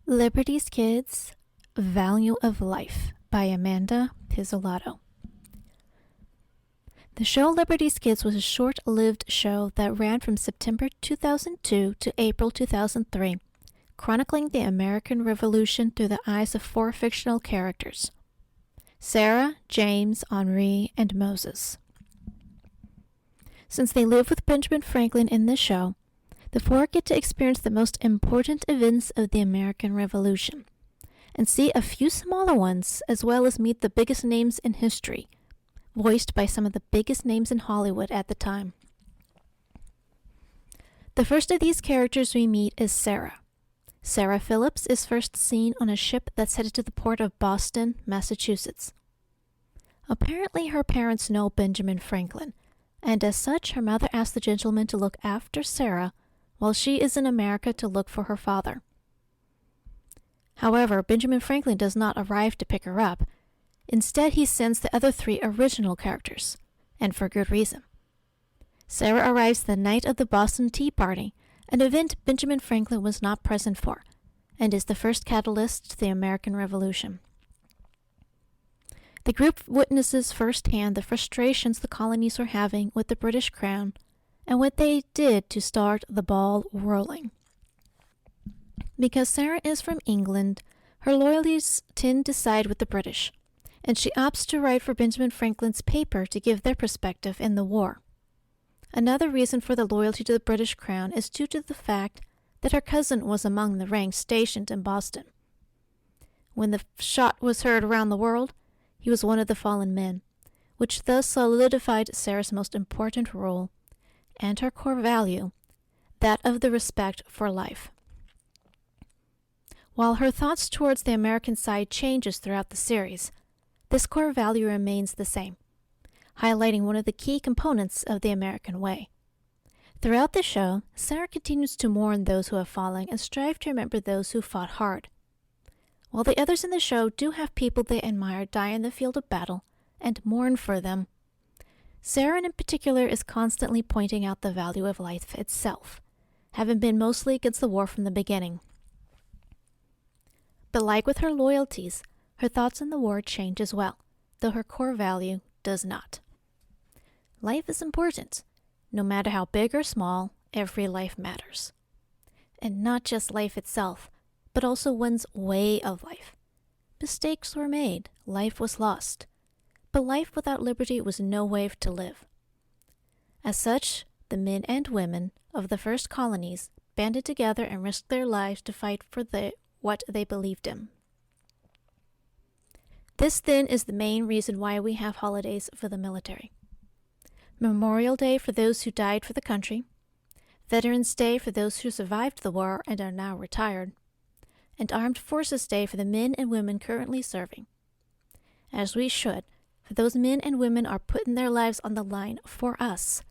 Liberty's Kids, Value of Life by Amanda Pizzolatto. The show Liberty's Kids was a short-lived show that ran from September 2002 to April 2003, chronicling the American Revolution through the eyes of four fictional characters: Sarah, James, Henri, and Moses. Since they live with Benjamin Franklin in this show, the four get to experience the most important events of the American Revolution, and see a few smaller ones, as well as meet the biggest names in history, voiced by some of the biggest names in Hollywood at the time. The first of these characters we meet is Sarah. Sarah Phillips is first seen on a ship that's headed to the port of Boston, Massachusetts. Apparently her parents know Benjamin Franklin, and as such her mother asked the gentleman to look after Sarah while she is in America to look for her father. However, Benjamin Franklin does not arrive to pick her up. Instead, he sends the other three original characters, and for good reason. Sarah arrives the night of the Boston Tea Party, an event Benjamin Franklin was not present for, and is the first catalyst to the American Revolution. The group witnesses firsthand the frustrations the colonies were having with the British Crown and what they did to start the ball rolling. Because Sarah is from England, her loyalties tend to side with the British, and she opts to write for Benjamin Franklin's paper to give their perspective in the war. Another reason for the loyalty to the British Crown is due to the fact that her cousin was among the ranks stationed in Boston. When the shot was heard around the world, he was one of the fallen men, which thus solidified Sarah's most important role and her core value, that of the respect for life. While her thoughts towards the American side changes throughout the series, this core value remains the same, highlighting one of the key components of the American way. Throughout the show, Sarah continues to mourn those who have fallen and strive to remember those who fought hard. While the others in the show do have people they admire die in the field of battle and mourn for them, Sarah in particular is constantly pointing out the value of life itself, having been mostly against the war from the beginning. But like with her loyalties, her thoughts on the war change as well, though her core value does not. Life is important. No matter how big or small, every life matters. And not just life itself, but also one's way of life. Mistakes were made, life was lost. But life without liberty was no way to live. As such, the men and women of the first colonies banded together and risked their lives to fight for what they believed in. This then is the main reason why we have holidays for the military. Memorial Day for those who died for the country, Veterans Day for those who survived the war and are now retired, and Armed Forces Day for the men and women currently serving. As we should, for those men and women are putting their lives on the line for us,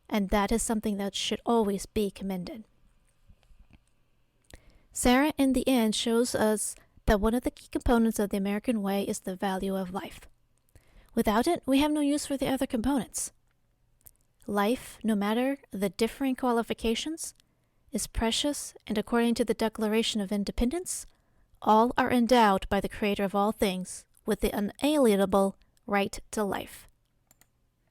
and that is something that should always be commended. Sarah, in the end, shows us that one of the key components of the American way is the value of life. Without it, we have no use for the other components. Life, no matter the differing qualifications, is precious, and according to the Declaration of Independence, all are endowed by the Creator of all things with the unalienable right to life.